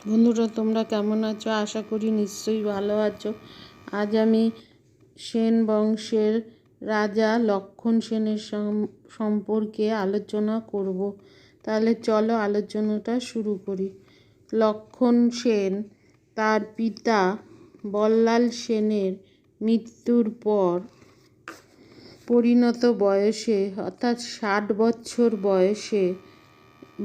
বন্ধুরা, তোমরা কেমন আছো? আশা করি নিশ্চয়ই ভালো আছো। আজ আমি সেন বংশের রাজা লক্ষণ সেনের সম্পর্কে আলোচনা করব। তাহলে চলো আলোচনাটা শুরু করি। লক্ষণ সেন তার পিতা বল্লাল সেনের মৃত্যুর পর পরিণত বয়সে অর্থাৎ 60 বছর বয়সে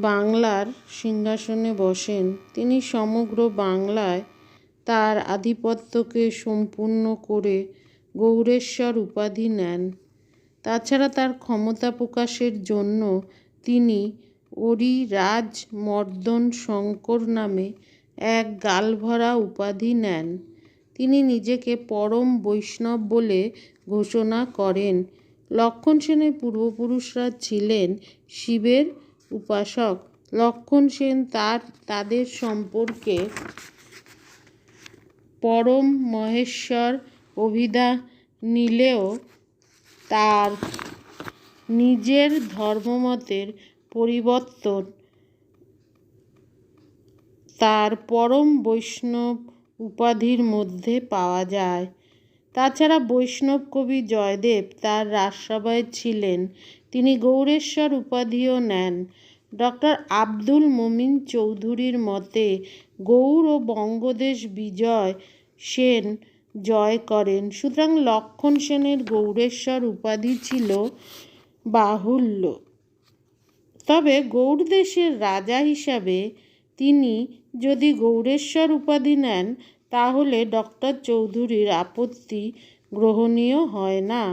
বাংলার সিংহাসনে বসেন। তিনি সমগ্র বাংলায় তার আধিপত্যকে সম্পূর্ণ করে গৌড়েশ্বর উপাধি নেন। তাছাড়া তার ক্ষমতা প্রকাশের জন্য তিনি অরিরাজ মর্দন শঙ্কর নামে এক গালভরা উপাধি নেন। তিনি নিজেকে পরম বৈষ্ণব বলে ঘোষণা করেন। লক্ষণ সেনের পূর্বপুরুষরা ছিলেন শিবের উপাসক। লক্ষণ সেন তাদের সম্পর্কে পরম মহেশ্বর অভিধা নিলেও তার নিজের ধর্মমতের পরিবর্তন তার পরম বৈষ্ণব উপাধির মধ্যে পাওয়া যায়। তাছাড়া বৈষ্ণব কবি জয়দেব তার রাজসভায় ছিলেন। তিনি গৌড়েশ্বর উপাধিও নেন। ডক্টর আব্দুল মমিন চৌধুরীর মতে গৌড় ও বঙ্গদেশ বিজয় সেন জয় করেন। সুতরাং লক্ষণ সেনের গৌড়েশ্বর উপাধি ছিল বাহুল্য। তবে গৌড় দেশের রাজা হিসাবে তিনি যদি গৌড়েশ্বর উপাধি নেন তাহলে ডক্টর চৌধুরীর আপত্তি গ্রহণীয় হয় না।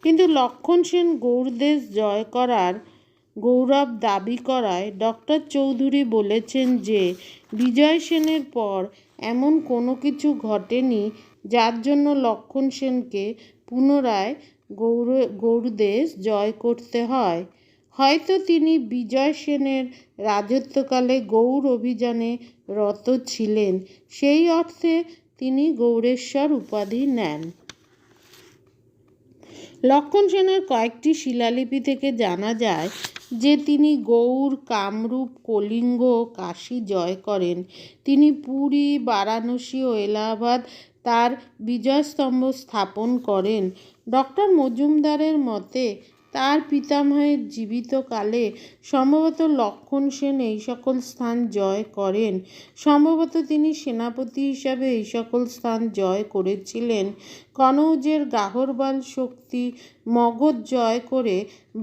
কিন্তু লক্ষণ সেন গৌড়দেশ জয় করার গৌরব দাবি করায় ডক্টর চৌধুরী বলেছেন যে বিজয় সেনের পর এমন কোনো কিছু ঘটেনি যার জন্য লক্ষণ সেনকে পুনরায় গৌড়দেশ জয় করতে হয়। হয়তো তিনি বিজয় সেনের রাজত্বকালে গৌড় অভিযানে রত ছিলেন, সেই অর্থে তিনি গৌড়েশ্বর উপাধি নেন। লক্ষণ সেনের কয়েকটি শিলালিপি থেকে জানা যায় যে তিনি গৌড়, কামরূপ, কলিঙ্গ ও কাশী জয় করেন। তিনি পুরী, বারাণসী ও এলাহাবাদ তার বিজয়স্তম্ভ স্থাপন করেন। ডক্টর মজুমদারের মতে তার পিতামহের জীবিতকালে সম্ভবত লক্ষণ সেন এই সকল স্থান জয় করেন। সম্ভবত তিনি সেনাপতি হিসাবে এই সকল স্থান জয় করেছিলেন। কনৌজের গাহরবাল শক্তি মগধ জয় করে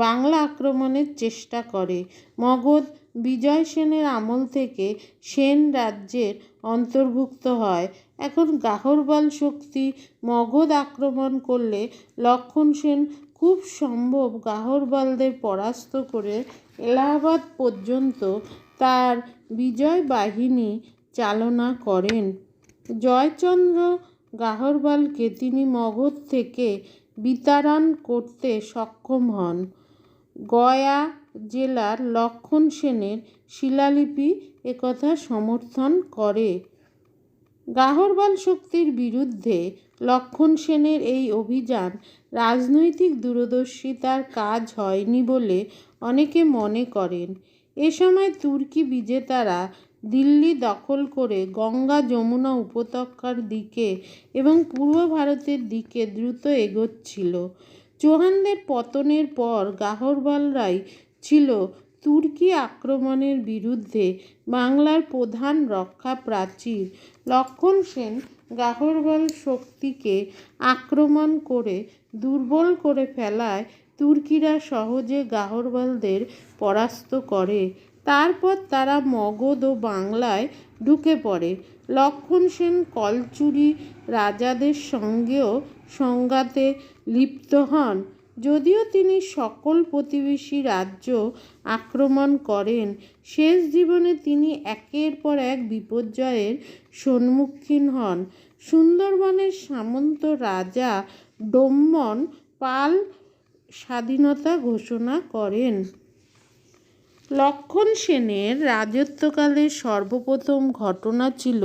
বাংলা আক্রমণের চেষ্টা করে। মগধ বিজয় সেনের আমল থেকে সেন রাজ্যের অন্তর্ভুক্ত হয়। এখন গাহরবাল শক্তি মগধ আক্রমণ করলে লক্ষণ সেন খুব সম্ভব গাহরবালদের পরাস্ত করে এলাহাবাদ পর্যন্ত তার বিজয় বাহিনী চালনা করেন। জয়চন্দ্র গাহরবালকে তিনি মগধ থেকে বিতাড়ন করতে সক্ষম হন। গয়া জেলার লক্ষণ সেনের শিলালিপি একথা সমর্থন করে। গাহরবাল শক্তির বিরুদ্ধে লক্ষণ সেনের এই অভিযান রাজনৈতিক দূরদর্শিতার কাজ হয়নি বলে অনেকে মনে করেন। এ সময় তুর্কি বিজেতারা দিল্লি দখল করে গঙ্গা যমুনা উপত্যকার দিকে এবং পূর্ব ভারতের দিকে দ্রুত এগোচ্ছিল। চৌহানদের পতনের পর গাহরবালরাই ছিল তুর্কি আক্রমণের বিরুদ্ধে বাংলার প্রধান রক্ষা প্রাচীর। লক্ষণ সেন গাহরবাল শক্তিকে আক্রমণ করে দুর্বল করে ফেলায় তুর্কিরা সহজে গাহরবালদের পরাস্ত করে। তারপর তারা মগধ ও বাংলায় ঢুকে পড়ে। লক্ষণ সেন কলচুরি রাজাদের সঙ্গেও সংঘাতে লিপ্ত হন। যদিও তিনি সকল প্রতিবেশী রাজ্য আক্রমণ করেন, শেষ জীবনে তিনি একের পর এক বিপর্যয়ের সম্মুখীন হন। সুন্দরবনের সামন্ত রাজা ডোম্মন পাল স্বাধীনতা ঘোষণা করেন। লক্ষণ সেনের রাজত্বকালের সর্বপ্রথম ঘটনা ছিল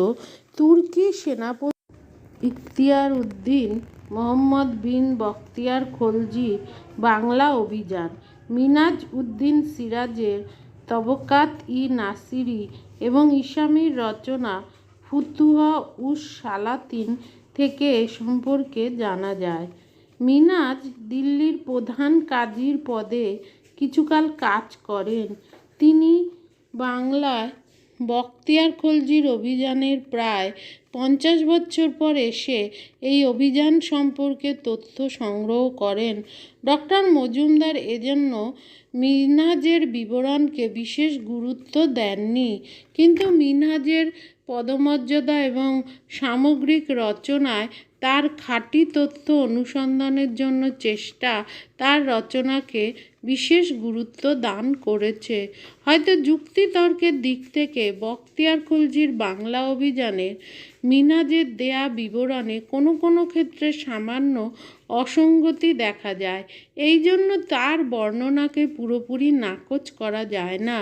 তুর্কি সেনাপতি ইখতিয়ার উদ্দিন মোহাম্মদ বিন বখতিয়ার খলজির বাংলা অভিযান। মিনাজ উদ্দিন সিরাজের তবকাত ই নাসিরি এবং ইসামির রচনা ফুতুহা উস সালাতিন থেকে এ সম্পর্কে জানা যায়। মিনাজ দিল্লির প্রধান কাজীর পদে কিছুকাল কাজ করেন। তিনি বাংলায় বখতিয়ার খলজির অভিযানের প্রায় 50 বছর পর এসে এই অভিযান সম্পর্কে তথ্য সংগ্রহ করেন। ডক্টর মজুমদার এজন্য মিনহাজের বিবরণকে বিশেষ গুরুত্ব দেননি, কিন্তু মিনহাজের পদমর্যাদা এবং সামগ্রিক রচনায় তার খাঁটি তথ্য অনুসন্ধানের জন্য চেষ্টা তার রচনাকে বিশেষ গুরুত্ব দান করেছে। হয়তো যুক্তিতর্কের দিক থেকে বখতিয়ার খলজির বাংলা অভিযানের মিনহাজের দেয়া বিবরণে কোনো কোনো ক্ষেত্রে সামান্য অসঙ্গতি দেখা যায়। এই জন্য তার বর্ণনাকে পুরোপুরি নাকচ করা যায় না।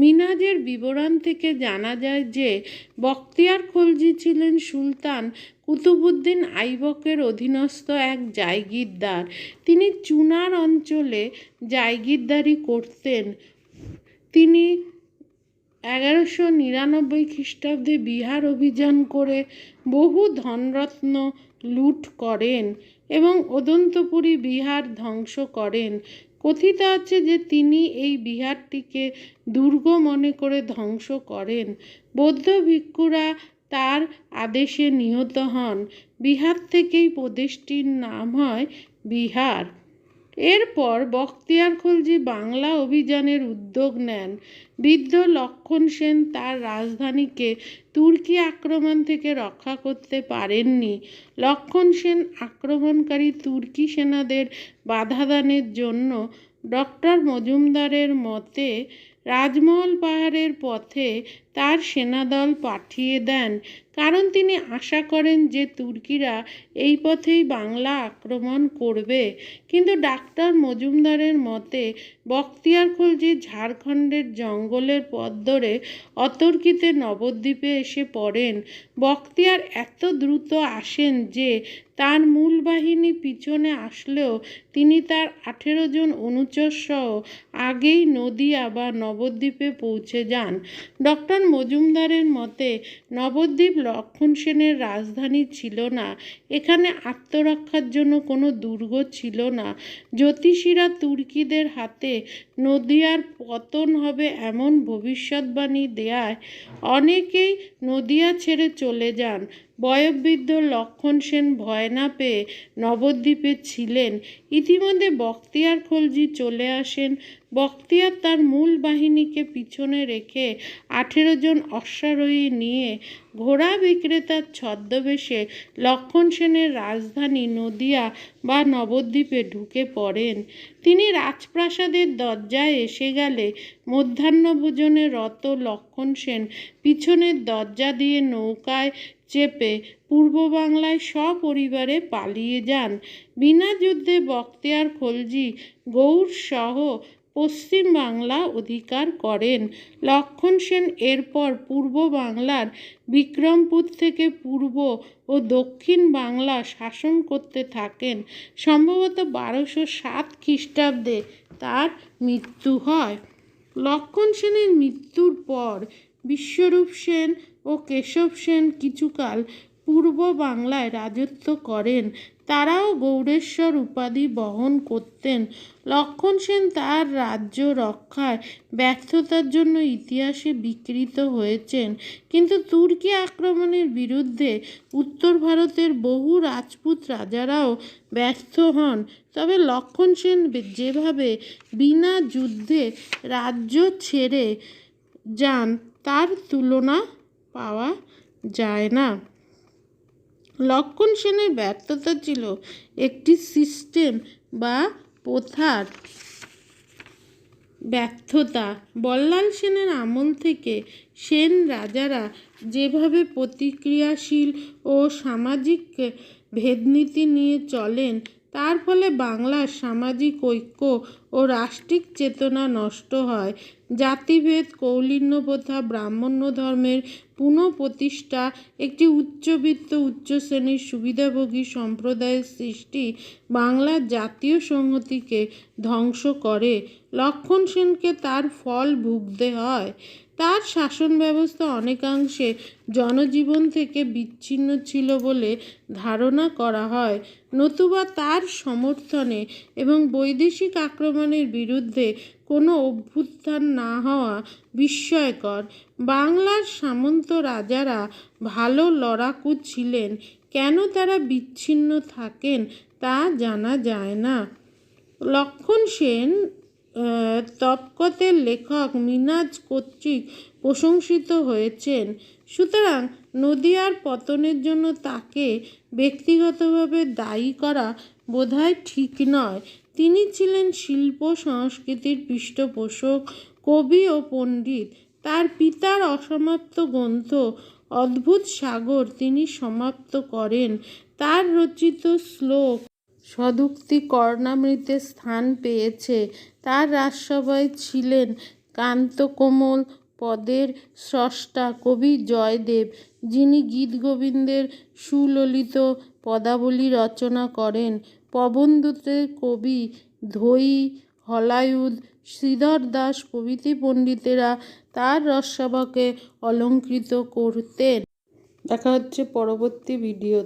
মিনহাজের বিবরণ থেকে জানা যায় যে বখতিয়ার খলজি ছিলেন সুলতান কুতুবউদ্দিন আইবকের অধীনস্থ এক জায়গিরদার। তিনি চুনার অঞ্চলে জায়গিরদারি করতেন। তিনি 1199 খ্রিস্টাব্দে বিহার অভিযান করে বহু ধনরত্ন লুট করেন এবং অদন্তপুরী বিহার ধ্বংস করেন। কথিত আছে যে তিনি এই বিহারটিকে দুর্গ মনে করে ধ্বংস করেন। বৌদ্ধ ভিক্ষুরা তার আদেশে নিহত হন। বিহার থেকেই প্রদেশটির নাম হয় বিহার। এরপর বখতিয়ার খলজি বাংলা অভিযানের উদ্যোগ নেন। বৃদ্ধ লক্ষণ সেন তার রাজধানীকে তুর্কি আক্রমণ থেকে রক্ষা করতে পারেননি। লক্ষণ সেন আক্রমণকারী তুর্কি সেনাদের বাধাদানের জন্য ডক্টর মজুমদারের মতে রাজমহল পাহাড়ের পথে তার সেনাদল পাঠিয়ে দেন, কারণ তিনি আশা করেন যে তুর্কিরা এই পথেই বাংলা আক্রমণ করবে। কিন্তু ডাক্তার মজুমদারের মতে বখতিয়ার খলজি ঝাড়খণ্ডের জঙ্গলের পথ ধরে অতর্কিতে নবদ্বীপে এসে পড়েন। বখতিয়ার এত দ্রুত আসেন যে তার মূল বাহিনী পিছনে আসলেও তিনি তার 18 জন অনুচর সহ আগেই নদিয়া বা নবদ্বীপে পৌঁছে যান। ডক্টর মজুমদারের মতে নবদ্বীপ লক্ষণ সেনের রাজধানী ছিল না। এখানে আত্মরক্ষার জন্য কোনো দুর্গ ছিল না। জ্যোতিষীরা তুর্কিদের হাতে নদিয়ার পতন হবে এমন ভবিষ্যৎবাণী দেয়ায় অনেকেই নদিয়া ছেড়ে চলে যান। বয়োবৃদ্ধ লক্ষণ সেন ভয় না পেয়ে নবদ্বীপে ছিলেন। ইতিমধ্যে বখতিয়ার খলজি চলে আসেন। বখতিয়ার তার মূল বাহিনীকে পিছনে রেখে 18 জন অশ্বারোহী নিয়ে ঘোড়া বিক্রেতার ছদ্মবেশে লক্ষণ সেনের রাজধানী নদিয়া বা নবদ্বীপে ঢুকে পড়েন। তিনি রাজপ্রাসাদের দরজায় এসে গেলে মধ্যাহ্নভোজনে রত লক্ষণ সেন পিছনের দরজা দিয়ে নৌকায় চেপে পূর্ব বাংলায় সপরিবারে পালিয়ে যান। বিনা যুদ্ধে বখতিয়ার খলজি গৌড় সহ পশ্চিম বাংলা অধিকার করেন। লক্ষণ সেন এরপর পূর্ব বাংলার বিক্রমপুর থেকে পূর্ব ও দক্ষিণ বাংলা শাসন করতে থাকেন। সম্ভবত 1207 খ্রিস্টাব্দে তার মৃত্যু হয়। লক্ষণ সেনের মৃত্যুর পর বিশ্বরূপ সেন ও কেশব সেন কিছুকাল পূর্ব বাংলায় রাজত্ব করেন। তারাও গৌড়েশ্বর উপাধি বহন করতেন। লক্ষণ সেন তার রাজ্য রক্ষায় ব্যর্থতার জন্য ইতিহাসে বিকৃত হয়েছেন, কিন্তু তুর্কি আক্রমণের বিরুদ্ধে উত্তর ভারতের বহু রাজপুত রাজারাও ব্যর্থ হন। তবে লক্ষণ সেন যেভাবে বিনা যুদ্ধে রাজ্য ছেড়ে যান তার তুলনা পাওয়া যায় না। লক্ষণ সেনের ব্যর্থতা ছিল একটি সিস্টেম বা প্রথার ব্যর্থতা। বল্লাল সেনের আমল থেকে সেন রাজারা যেভাবে প্রতিক্রিয়াশীল ও সামাজিক ভেদনীতি নিয়ে চলেন তার ফলে বাংলার সামাজিক ঐক্য ও রাষ্ট্রিক চেতনা নষ্ট হয়। জাতিভেদ, কৌলীন্য প্রথা, ব্রাহ্মণ্য ধর্মের পুনঃপ্রতিষ্ঠা, একটি উচ্চবিত্ত উচ্চ শ্রেণীর সুবিধাভোগী সম্প্রদায়ের সৃষ্টি বাংলার জাতীয় সংহতিকে ধ্বংস করে। লক্ষ্মণ সেনকে তার ফল ভুগতে হয়। তার শাসন ব্যবস্থা অনেকাংশে জনজীবন থেকে বিচ্ছিন্ন ছিল বলে ধারণা করা হয়, নতুবা তার সমর্থনে এবং বৈদেশিক আক্রমণের বিরুদ্ধে কোনো অভ্যুত্থান না হওয়া বিস্ময়কর। বাংলার সামন্ত রাজারা ভালো লড়াকু ছিলেন, কেন তারা বিচ্ছিন্ন থাকেন তা জানা যায় না। লক্ষ্মণ সেন তবকতের লেখক মিনাজ কর্তৃক প্রশংসিত হয়েছেন, সুতরাং নদিয়ার পতনের জন্য তাকে ব্যক্তিগতভাবে দায়ী করা বোধহয় ঠিক নয়। তিনি ছিলেন শিল্প সংস্কৃতির পৃষ্ঠপোষক, কবি ও পণ্ডিত। তার পিতার অসমাপ্ত গ্রন্থ অদ্ভুত সাগর তিনি সমাপ্ত করেন। তার রচিত শ্লোক সদুক্তি কর্ণামৃতে স্থান পেয়েছে। তার রাজসভায় ছিলেন কান্তকোমল পদের স্রষ্টা কবি জয়দেব, যিনি গীতগোবিন্দের সুললিত পদাবলী রচনা করেন। প্রবন্ধের কবি ধৈ, হলায়ুধ, শ্রীধর দাস প্রভৃতি পণ্ডিতেরা তার রজসভাকে অলঙ্কৃত করতেন। দেখা হচ্ছে পরবর্তী ভিডিওতে।